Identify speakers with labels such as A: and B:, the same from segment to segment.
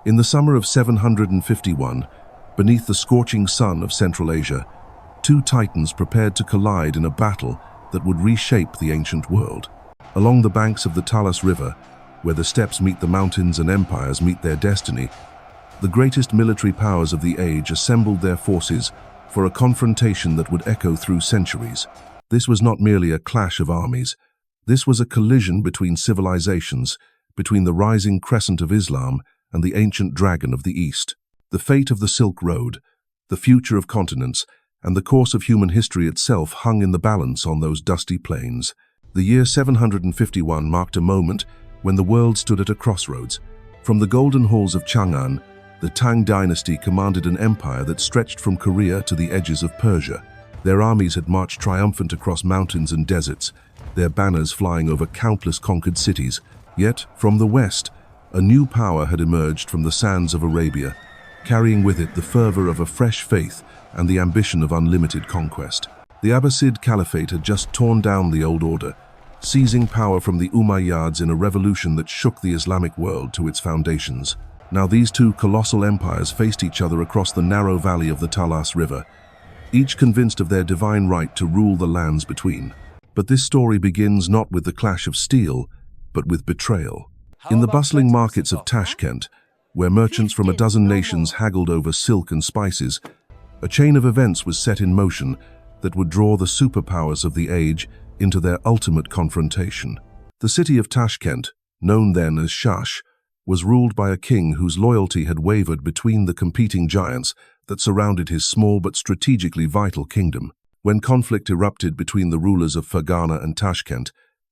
A: In the summer of 751, beneath the scorching sun of Central Asia, two titans prepared to collide in a battle that would reshape the ancient world. Along the banks of the Talas River, where the steppes meet the mountains and empires meet their destiny, the greatest military powers of the age assembled their forces for a confrontation that would echo through centuries. This was not merely a clash of armies. This was a collision between civilizations, between the rising crescent of Islam and the ancient dragon of the East. The fate of the Silk Road, the future of continents, and the course of human history itself hung in the balance on those dusty plains. The year 751 marked a moment when the world stood at a crossroads. From the golden halls of Chang'an, the Tang dynasty commanded an empire that stretched from Korea to the edges of Persia. Their armies had marched triumphant across mountains and deserts, their banners flying over countless conquered cities. Yet, from the west, a new power had emerged from the sands of Arabia, carrying with it the fervor of a fresh faith and the ambition of unlimited conquest. The Abbasid Caliphate had just torn down the old order, seizing power from the Umayyads in a revolution that shook the Islamic world to its foundations. Now these two colossal empires faced each other across the narrow valley of the Talas River, each convinced of their divine right to rule the lands between. But this story begins not with the clash of steel, but with betrayal. In the bustling markets of Tashkent, where merchants from a dozen nations haggled over silk and spices, a chain of events was set in motion that would draw the superpowers of the age into their ultimate confrontation. The city of Tashkent, known then as Shash, was ruled by a king whose loyalty had wavered between the competing giants that surrounded his small but strategically vital kingdom. When conflict erupted between the rulers of Ferghana and Tashkent,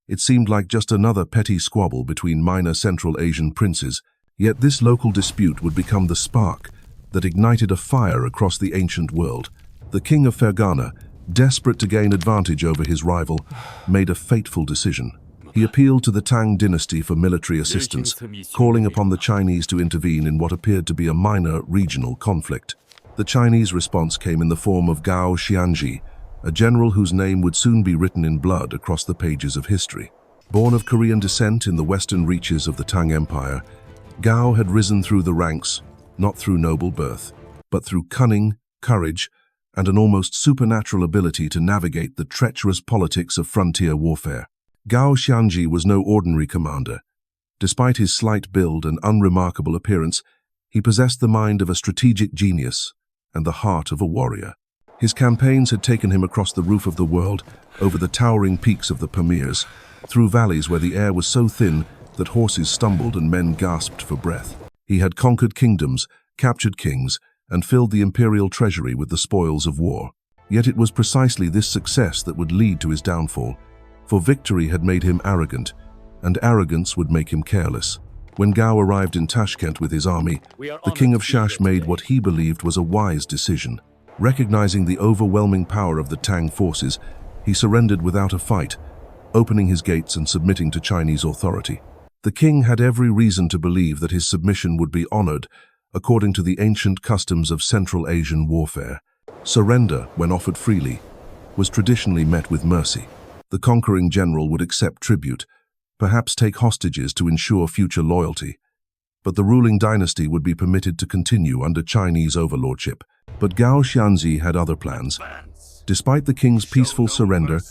A: it seemed like just another petty squabble between minor Central Asian princes. Yet this local dispute would become the spark that ignited a fire across the ancient world. The king of Ferghana, desperate to gain advantage over his rival, made a fateful decision. He appealed to the Tang dynasty for military assistance, calling upon the Chinese to intervene in what appeared to be a minor regional conflict. The Chinese response came in the form of Gao Xianzhi, a general whose name would soon be written in blood across the pages of history. Born of Korean descent in the western reaches of the Tang Empire, Gao had risen through the ranks, not through noble birth, but through cunning, courage, and an almost supernatural ability to navigate the treacherous politics of frontier warfare. Gao Xianzhi was no ordinary commander. Despite his slight build and unremarkable appearance, he possessed the mind of a strategic genius and the heart of a warrior. His campaigns had taken him across the roof of the world, over the towering peaks of the Pamirs, through valleys where the air was so thin that horses stumbled and men gasped for breath. He had conquered kingdoms, captured kings, and filled the imperial treasury with the spoils of war. Yet it was precisely this success that would lead to his downfall, for victory had made him arrogant, and arrogance would make him careless. When Gao arrived in Tashkent with his army, the king of Shash made what he believed was a wise decision. Recognizing the overwhelming power of the Tang forces, he surrendered without a fight, opening his gates and submitting to Chinese authority. The king had every reason to believe that his submission would be honored according to the ancient customs of Central Asian warfare. Surrender, when offered freely, was traditionally met with mercy. The conquering general would accept tribute, perhaps take hostages to ensure future loyalty. But the ruling dynasty would be permitted to continue under Chinese overlordship. But Gao Xianzhi had other plans. Despite the king's peaceful surrender,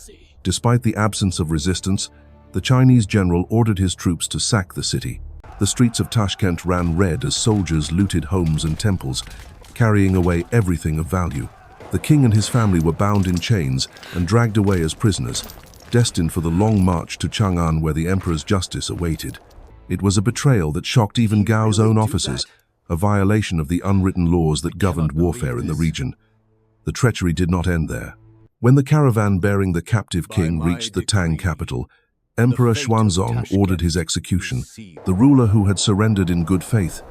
A: despite the absence of resistance, the Chinese general ordered his troops to sack the city. The streets of Tashkent ran red as soldiers looted homes and temples, carrying away everything of value. The king and his family were bound in chains and dragged away as prisoners, destined for the long march to Chang'an where the emperor's justice awaited. It was a betrayal that shocked even Gao's own officers, a violation of the unwritten laws that governed warfare in the region. The treachery did not end there. When the caravan bearing the captive king reached the Tang capital, Emperor Xuanzong ordered his execution. The ruler who had surrendered in good faith,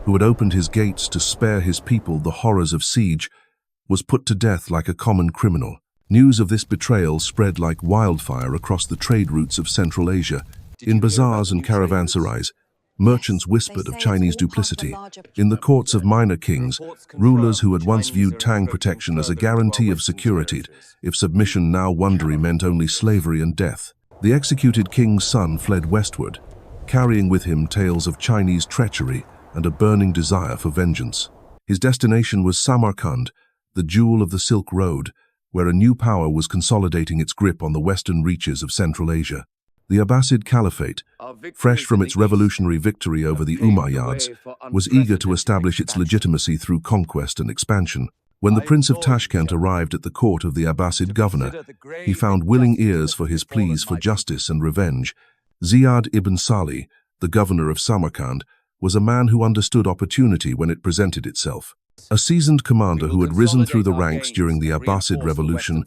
A: who had opened his gates to spare his people the horrors of siege, was put to death like a common criminal. News of this betrayal spread like wildfire across the trade routes of Central Asia. In bazaars and caravanserais, merchants whispered of Chinese duplicity. In the courts of minor kings, rulers who had once viewed Tang protection as a guarantee of security, if submission now wondery meant only slavery and death. The executed king's son fled westward, carrying with him tales of Chinese treachery and a burning desire for vengeance. His destination was Samarkand, the jewel of the Silk Road, where a new power was consolidating its grip on the western reaches of Central Asia. The Abbasid Caliphate, fresh from its revolutionary victory over the Umayyads, was eager to establish its legitimacy through conquest and expansion. When the Prince of Tashkent arrived at the court of the Abbasid governor, he found willing ears for his pleas for justice and revenge. Ziyad ibn Salih, the governor of Samarkand, was a man who understood opportunity when it presented itself. A seasoned commander who had risen through the ranks during the Abbasid revolution,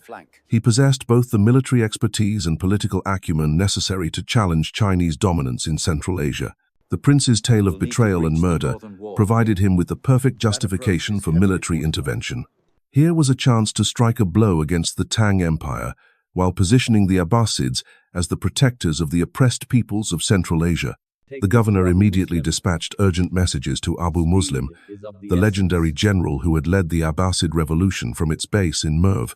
A: he possessed both the military expertise and political acumen necessary to challenge Chinese dominance in Central Asia. The prince's tale of betrayal and murder provided him with the perfect justification for military intervention. Here was a chance to strike a blow against the Tang Empire, while positioning the Abbasids as the protectors of the oppressed peoples of Central Asia. The governor immediately dispatched urgent messages to Abu Muslim, the legendary general who had led the Abbasid revolution from its base in Merv.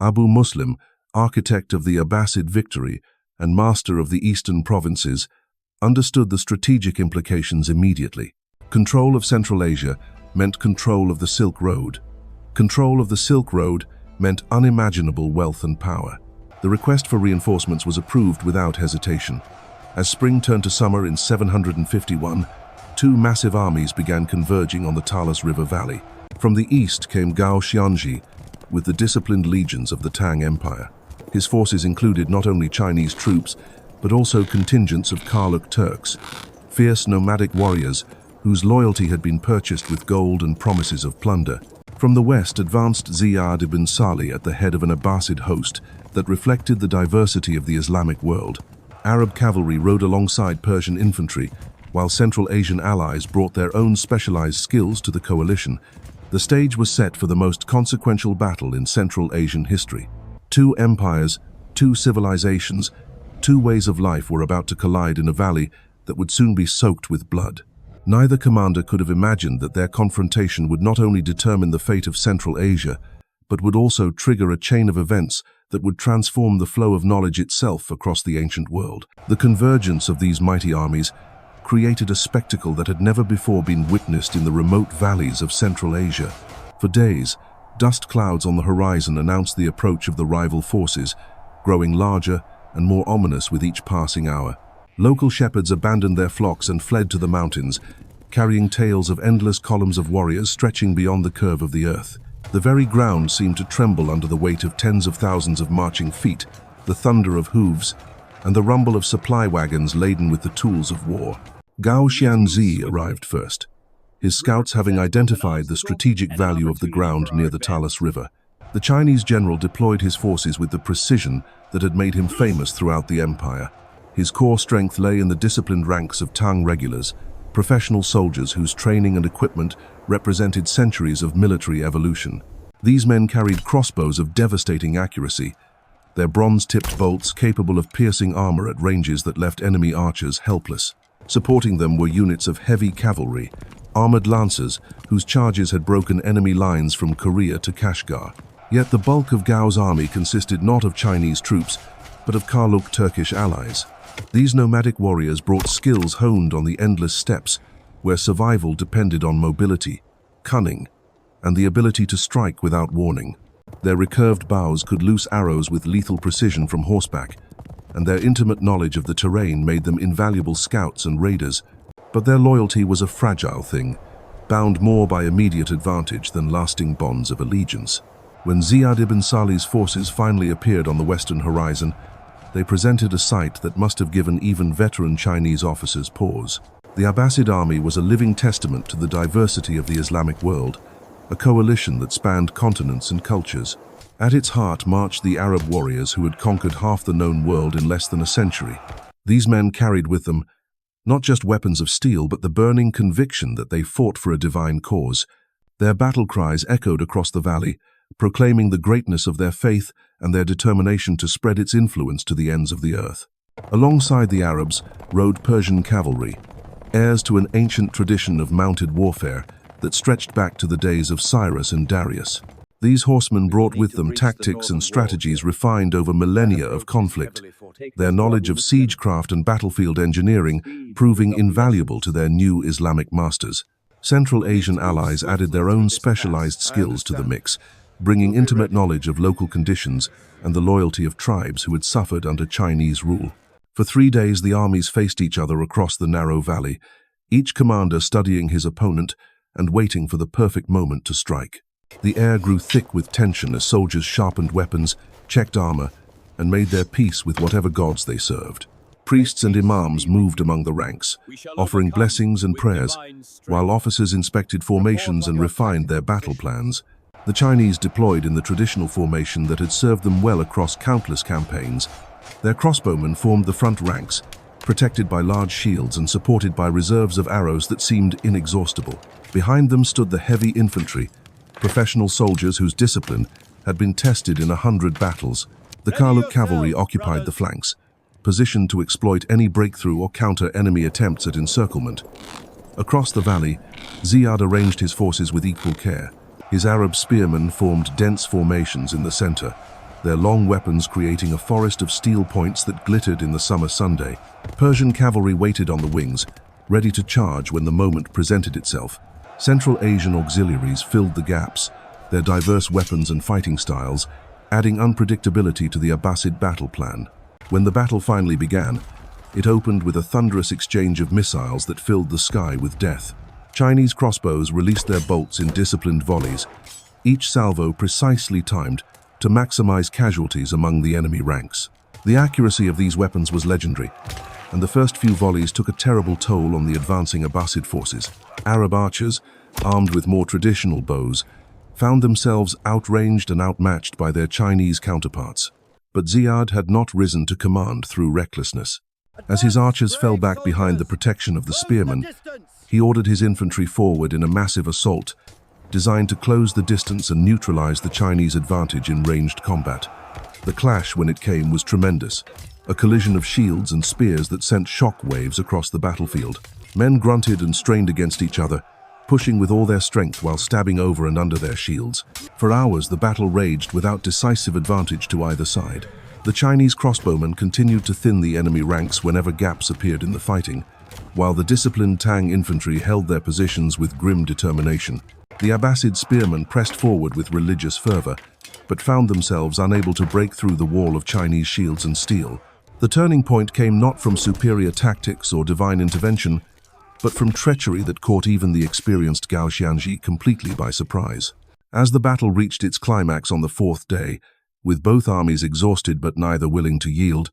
A: Abu Muslim, architect of the Abbasid victory and master of the eastern provinces, understood the strategic implications immediately. Control of Central Asia meant control of the Silk Road. Control of the Silk Road meant unimaginable wealth and power. The request for reinforcements was approved without hesitation. As spring turned to summer in 751, two massive armies began converging on the Talas River valley. From the east came Gao Xianzhi, with the disciplined legions of the Tang Empire. His forces included not only Chinese troops, but also contingents of Karluk Turks, fierce nomadic warriors whose loyalty had been purchased with gold and promises of plunder. From the west advanced Ziyad ibn Salih at the head of an Abbasid host that reflected the diversity of the Islamic world. Arab cavalry rode alongside Persian infantry, while Central Asian allies brought their own specialized skills to the coalition. The stage was set for the most consequential battle in Central Asian history. Two empires, two civilizations, two ways of life were about to collide in a valley that would soon be soaked with blood. Neither commander could have imagined that their confrontation would not only determine the fate of Central Asia, but would also trigger a chain of events that would transform the flow of knowledge itself across the ancient world. The convergence of these mighty armies created a spectacle that had never before been witnessed in the remote valleys of Central Asia. For days, dust clouds on the horizon announced the approach of the rival forces, growing larger and more ominous with each passing hour. Local shepherds abandoned their flocks and fled to the mountains, carrying tales of endless columns of warriors stretching beyond the curve of the earth. The very ground seemed to tremble under the weight of tens of thousands of marching feet, the thunder of hooves, and the rumble of supply wagons laden with the tools of war. Gao Xianzhi arrived first, his scouts having identified the strategic value of the ground near the Talas River. The Chinese general deployed his forces with the precision that had made him famous throughout the empire. His core strength lay in the disciplined ranks of Tang regulars, professional soldiers whose training and equipment represented centuries of military evolution. These men carried crossbows of devastating accuracy, their bronze-tipped bolts capable of piercing armor at ranges that left enemy archers helpless. Supporting them were units of heavy cavalry, armored lancers whose charges had broken enemy lines from Korea to Kashgar. Yet the bulk of Gao's army consisted not of Chinese troops, but of Karluk Turkish allies. These nomadic warriors brought skills honed on the endless steppes, where survival depended on mobility, cunning, and the ability to strike without warning. Their recurved bows could loose arrows with lethal precision from horseback, and their intimate knowledge of the terrain made them invaluable scouts and raiders. But their loyalty was a fragile thing, bound more by immediate advantage than lasting bonds of allegiance. When Ziyad ibn Salih's forces finally appeared on the western horizon, they presented a sight that must have given even veteran Chinese officers pause. The Abbasid army was a living testament to the diversity of the Islamic world, a coalition that spanned continents and cultures. At its heart marched the Arab warriors who had conquered half the known world in less than a century. These men carried with them not just weapons of steel, but the burning conviction that they fought for a divine cause. Their battle cries echoed across the valley, proclaiming the greatness of their faith and their determination to spread its influence to the ends of the earth. Alongside the Arabs rode Persian cavalry, heirs to an ancient tradition of mounted warfare that stretched back to the days of Cyrus and Darius. These horsemen brought with them tactics and strategies refined over millennia of conflict, their knowledge of siegecraft and battlefield engineering proving invaluable to their new Islamic masters. Central Asian allies added their own specialized skills to the mix, bringing intimate knowledge of local conditions and the loyalty of tribes who had suffered under Chinese rule. For 3 days, the armies faced each other across the narrow valley, each commander studying his opponent and waiting for the perfect moment to strike. The air grew thick with tension as soldiers sharpened weapons, checked armor, and made their peace with whatever gods they served. Priests and imams moved among the ranks, offering blessings and prayers, while officers inspected formations and refined their battle plans. The Chinese deployed in the traditional formation that had served them well across countless campaigns. Their crossbowmen formed the front ranks, protected by large shields and supported by reserves of arrows that seemed inexhaustible. Behind them stood the heavy infantry, professional soldiers whose discipline had been tested in 100 battles. The Karluk cavalry occupied the flanks, positioned to exploit any breakthrough or counter enemy attempts at encirclement. Across the valley, Ziyad arranged his forces with equal care. His Arab spearmen formed dense formations in the center, their long weapons creating a forest of steel points that glittered in the summer Sunday. Persian cavalry waited on the wings, ready to charge when the moment presented itself. Central Asian auxiliaries filled the gaps, their diverse weapons and fighting styles, adding unpredictability to the Abbasid battle plan. When the battle finally began, it opened with a thunderous exchange of missiles that filled the sky with death. Chinese crossbows released their bolts in disciplined volleys, each salvo precisely timed to maximize casualties among the enemy ranks. The accuracy of these weapons was legendary, and the first few volleys took a terrible toll on the advancing Abbasid forces. Arab archers, armed with more traditional bows, found themselves outranged and outmatched by their Chinese counterparts. But Ziyad had not risen to command through recklessness. As his archers fell back behind the protection of the spearmen, he ordered his infantry forward in a massive assault, designed to close the distance and neutralize the Chinese advantage in ranged combat. The clash, when it came, was tremendous, a collision of shields and spears that sent shock waves across the battlefield. Men grunted and strained against each other, pushing with all their strength while stabbing over and under their shields. For hours, the battle raged without decisive advantage to either side. The Chinese crossbowmen continued to thin the enemy ranks whenever gaps appeared in the fighting, while the disciplined Tang infantry held their positions with grim determination. The Abbasid spearmen pressed forward with religious fervor, but found themselves unable to break through the wall of Chinese shields and steel. The turning point came not from superior tactics or divine intervention, but from treachery that caught even the experienced Gao Xianzhi completely by surprise. As the battle reached its climax on the 4th day, with both armies exhausted but neither willing to yield,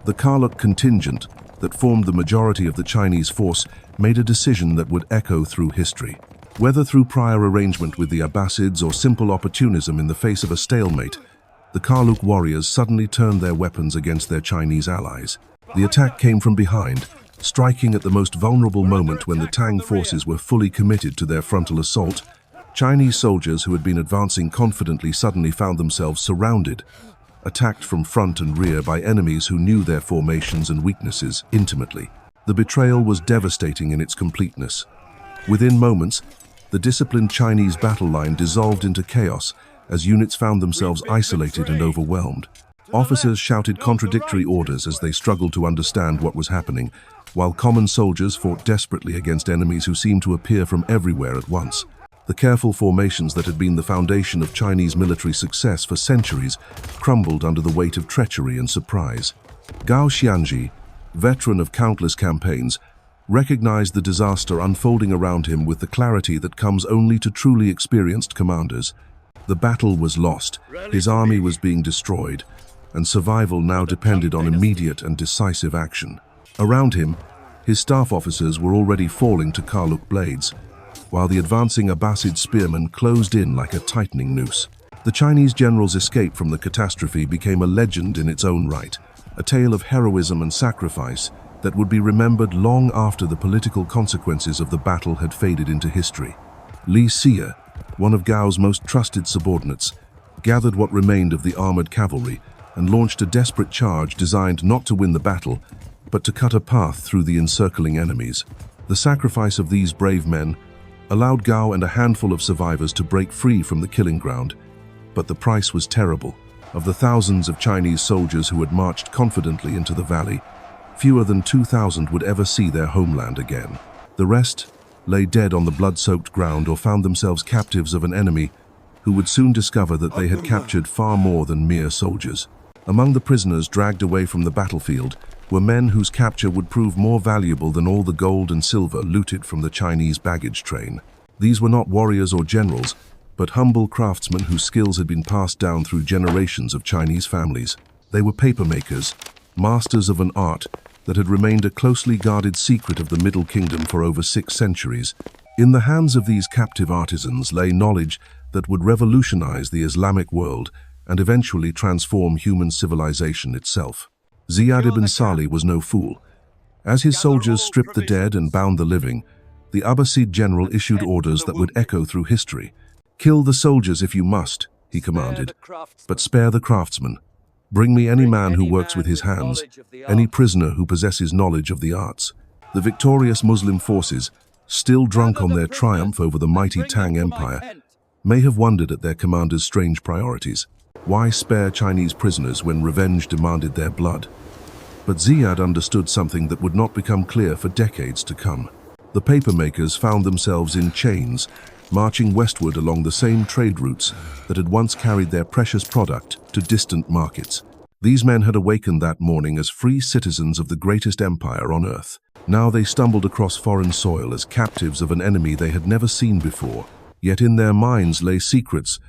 A: the Karluk contingent that formed the majority of the Chinese force made a decision that would echo through history. Whether through prior arrangement with the Abbasids or simple opportunism in the face of a stalemate, the Karluk warriors suddenly turned their weapons against their Chinese allies. The attack came from behind, striking at the most vulnerable moment when the Tang forces were fully committed to their frontal assault. Chinese soldiers who had been advancing confidently suddenly found themselves surrounded, attacked from front and rear by enemies who knew their formations and weaknesses intimately. The betrayal was devastating in its completeness. Within moments, the disciplined Chinese battle line dissolved into chaos as units found themselves isolated and overwhelmed. Officers shouted contradictory orders as they struggled to understand what was happening, while common soldiers fought desperately against enemies who seemed to appear from everywhere at once. The careful formations that had been the foundation of Chinese military success for centuries crumbled under the weight of treachery and surprise. Gao Xianzhi, veteran of countless campaigns, recognized the disaster unfolding around him with the clarity that comes only to truly experienced commanders. The battle was lost, his army was being destroyed, and survival now depended on immediate and decisive action. Around him, his staff officers were already falling to Karluk blades, while the advancing Abbasid spearmen closed in like a tightening noose. The Chinese general's escape from the catastrophe became a legend in its own right, a tale of heroism and sacrifice that would be remembered long after the political consequences of the battle had faded into history. Li Xie, one of Gao's most trusted subordinates, gathered what remained of the armored cavalry and launched a desperate charge designed not to win the battle, but to cut a path through the encircling enemies. The sacrifice of these brave men allowed Gao and a handful of survivors to break free from the killing ground, but the price was terrible. Of the thousands of Chinese soldiers who had marched confidently into the valley, fewer than 2,000 would ever see their homeland again. The rest lay dead on the blood-soaked ground or found themselves captives of an enemy who would soon discover that they had captured far more than mere soldiers. Among the prisoners dragged away from the battlefield were men whose capture would prove more valuable than all the gold and silver looted from the Chinese baggage train. These were not warriors or generals, but humble craftsmen whose skills had been passed down through generations of Chinese families. They were papermakers, masters of an art that had remained a closely guarded secret of the Middle Kingdom for over 6 centuries. In the hands of these captive artisans lay knowledge that would revolutionize the Islamic world and eventually transform human civilization itself. Ziyad ibn Salih was no fool. As his soldiers stripped the dead and bound the living, the Abbasid general issued orders that would echo through history. "Kill the soldiers if you must," he commanded, "but spare the craftsmen. Bring me any man who works with his hands, any prisoner who possesses knowledge of the arts." The victorious Muslim forces, still drunk on their triumph over the mighty Tang Empire, may have wondered at their commander's strange priorities. Why spare Chinese prisoners when revenge demanded their blood? But Ziyad understood something that would not become clear for decades to come. The papermakers found themselves in chains, marching westward along the same trade routes that had once carried their precious product to distant markets. These men had awakened that morning as free citizens of the greatest empire on earth. Now they stumbled across foreign soil as captives of an enemy they had never seen before. Yet in their minds lay secrets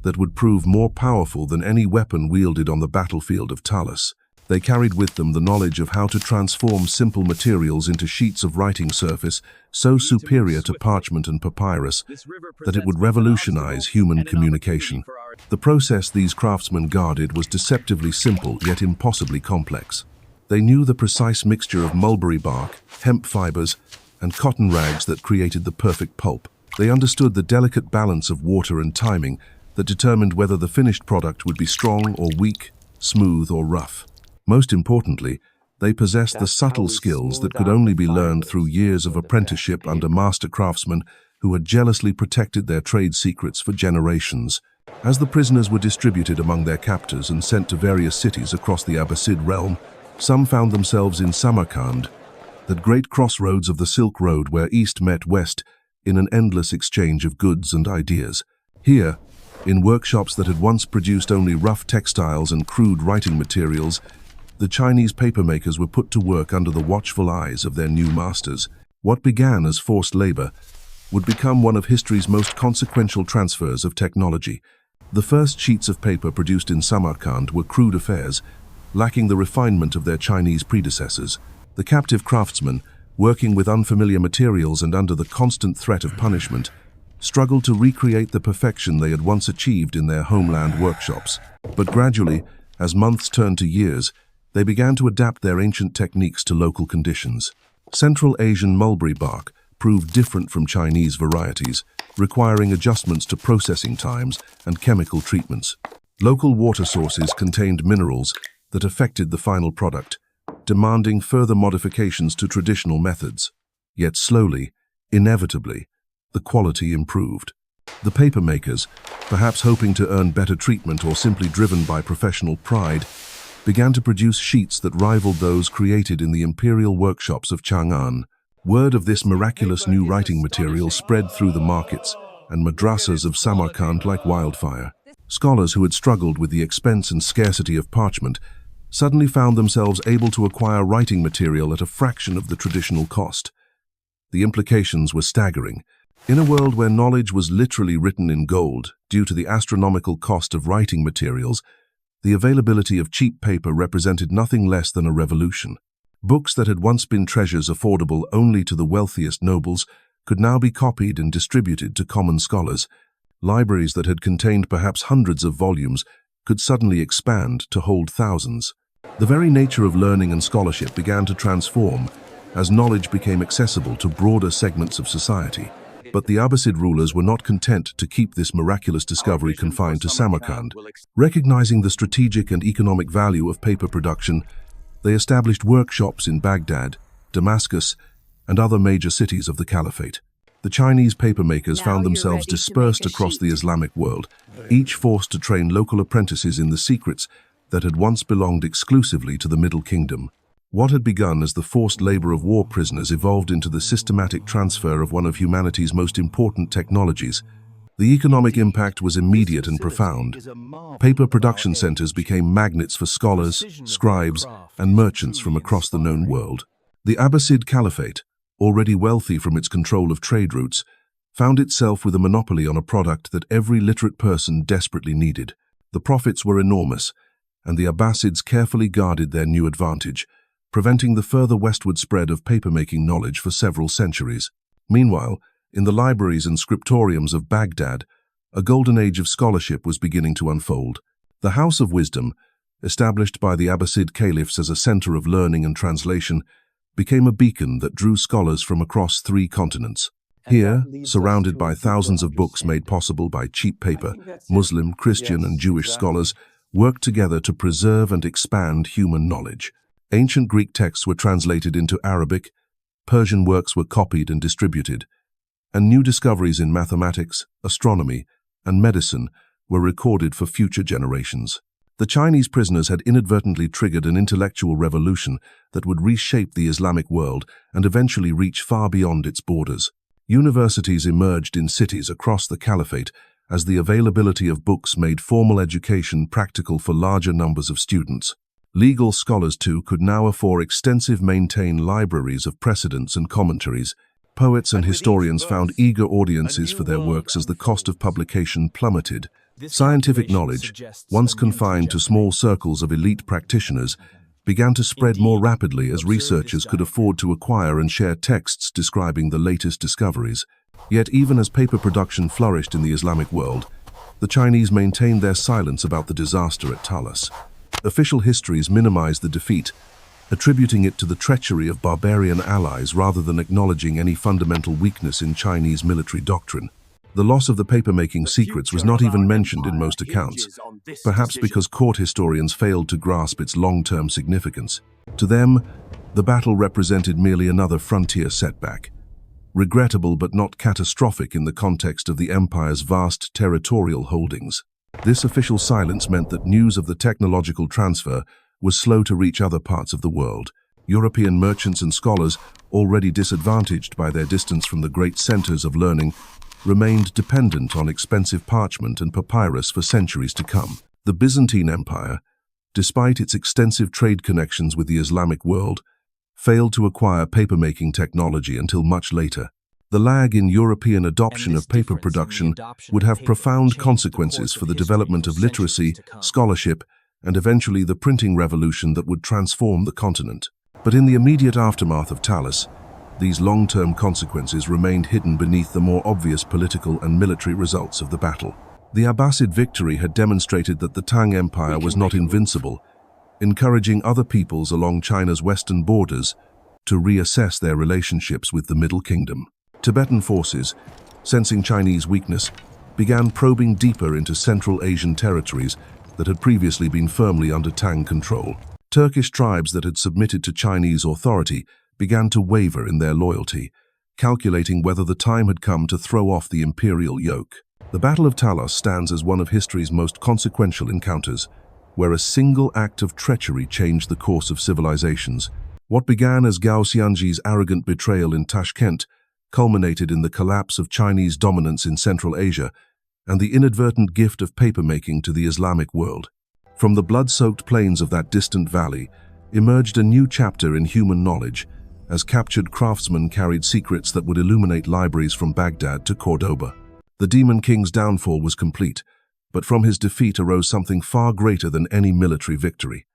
A: that would prove more powerful than any weapon wielded on the battlefield of Talas. They carried with them the knowledge of how to transform simple materials into sheets of writing surface so superior to parchment and papyrus that it would revolutionize human communication. The process these craftsmen guarded was deceptively simple yet impossibly complex. They knew the precise mixture of mulberry bark, hemp fibers, and cotton rags that created the perfect pulp. They understood the delicate balance of water and timing that determined whether the finished product would be strong or weak, smooth or rough. Most importantly, they possessed the subtle skills that could only be learned through years of apprenticeship under master craftsmen who had jealously protected their trade secrets for generations. As the prisoners were distributed among their captors and sent to various cities across the Abbasid realm, some found themselves in Samarkand, that great crossroads of the Silk Road where East met West in an endless exchange of goods and ideas. Here, in workshops that had once produced only rough textiles and crude writing materials, the Chinese papermakers were put to work under the watchful eyes of their new masters. What began as forced labor would become one of history's most consequential transfers of technology. The first sheets of paper produced in Samarkand were crude affairs, lacking the refinement of their Chinese predecessors. The captive craftsmen, working with unfamiliar materials and under the constant threat of punishment, struggled to recreate the perfection they had once achieved in their homeland workshops. But gradually, as months turned to years, they began to adapt their ancient techniques to local conditions. Central Asian mulberry bark proved different from Chinese varieties, requiring adjustments to processing times and chemical treatments. Local water sources contained minerals that affected the final product, demanding further modifications to traditional methods. Yet slowly, inevitably, the quality improved. The papermakers, perhaps hoping to earn better treatment or simply driven by professional pride, began to produce sheets that rivaled those created in the imperial workshops of Chang'an. Word of this miraculous new writing material spread through the markets and madrasas of Samarkand like wildfire. Scholars who had struggled with the expense and scarcity of parchment suddenly found themselves able to acquire writing material at a fraction of the traditional cost. The implications were staggering. In a world where knowledge was literally written in gold due to the astronomical cost of writing materials, the availability of cheap paper represented nothing less than a revolution. Books that had once been treasures affordable only to the wealthiest nobles could now be copied and distributed to common scholars. Libraries that had contained perhaps hundreds of volumes could suddenly expand to hold thousands. The very nature of learning and scholarship began to transform as knowledge became accessible to broader segments of society. But the Abbasid rulers were not content to keep this miraculous discovery confined to Samarkand. Recognizing the strategic and economic value of paper production, they established workshops in Baghdad, Damascus, and other major cities of the Caliphate. The Chinese papermakers found themselves dispersed across the Islamic world, each forced to train local apprentices in the secrets that had once belonged exclusively to the Middle Kingdom. What had begun as the forced labor of war prisoners evolved into the systematic transfer of one of humanity's most important technologies. The economic impact was immediate and profound. Paper production centers became magnets for scholars, scribes, and merchants from across the known world. The Abbasid Caliphate, already wealthy from its control of trade routes, found itself with a monopoly on a product that every literate person desperately needed. The profits were enormous, and the Abbasids carefully guarded their new advantage, preventing the further westward spread of papermaking knowledge for several centuries. Meanwhile, in the libraries and scriptoriums of Baghdad, a golden age of scholarship was beginning to unfold. The House of Wisdom, established by the Abbasid caliphs as a center of learning and translation, became a beacon that drew scholars from across 3 continents. Here, surrounded by thousands of books made possible by cheap paper, Muslim, Christian, and Jewish scholars worked together to preserve and expand human knowledge. Ancient Greek texts were translated into Arabic, Persian works were copied and distributed, and new discoveries in mathematics, astronomy, and medicine were recorded for future generations. The Chinese prisoners had inadvertently triggered an intellectual revolution that would reshape the Islamic world and eventually reach far beyond its borders. Universities emerged in cities across the Caliphate as the availability of books made formal education practical for larger numbers of students. Legal scholars, too, could now afford extensive maintained libraries of precedents and commentaries. Poets and historians found eager audiences for their works as the cost of publication plummeted. Scientific knowledge, once confined to small circles of elite practitioners, began to spread more rapidly as researchers could afford to acquire and share texts describing the latest discoveries. Yet even as paper production flourished in the Islamic world, the Chinese maintained their silence about the disaster at Talas. Official histories minimized the defeat, attributing it to the treachery of barbarian allies rather than acknowledging any fundamental weakness in Chinese military doctrine. The loss of the papermaking secrets was not even mentioned in most accounts, perhaps because court historians failed to grasp its long-term significance. To them, the battle represented merely another frontier setback, regrettable but not catastrophic in the context of the empire's vast territorial holdings. This official silence meant that news of the technological transfer was slow to reach other parts of the world. European merchants and scholars, already disadvantaged by their distance from the great centers of learning, remained dependent on expensive parchment and papyrus for centuries to come. The Byzantine Empire, despite its extensive trade connections with the Islamic world, failed to acquire papermaking technology until much later. The lag in European adoption of paper production would have profound consequences for the development of literacy, scholarship, and eventually the printing revolution that would transform the continent. But in the immediate aftermath of Talas, these long-term consequences remained hidden beneath the more obvious political and military results of the battle. The Abbasid victory had demonstrated that the Tang Empire was not invincible, encouraging other peoples along China's western borders to reassess their relationships with the Middle Kingdom. Tibetan forces, sensing Chinese weakness, began probing deeper into Central Asian territories that had previously been firmly under Tang control. Turkish tribes that had submitted to Chinese authority began to waver in their loyalty, calculating whether the time had come to throw off the imperial yoke. The Battle of Talas stands as one of history's most consequential encounters, where a single act of treachery changed the course of civilizations. What began as Gao Xianzhi's arrogant betrayal in Tashkent culminated in the collapse of Chinese dominance in Central Asia and the inadvertent gift of papermaking to the Islamic world. From the blood-soaked plains of that distant valley emerged a new chapter in human knowledge, as captured craftsmen carried secrets that would illuminate libraries from Baghdad to Cordoba. The Demon King's downfall was complete, but from his defeat arose something far greater than any military victory.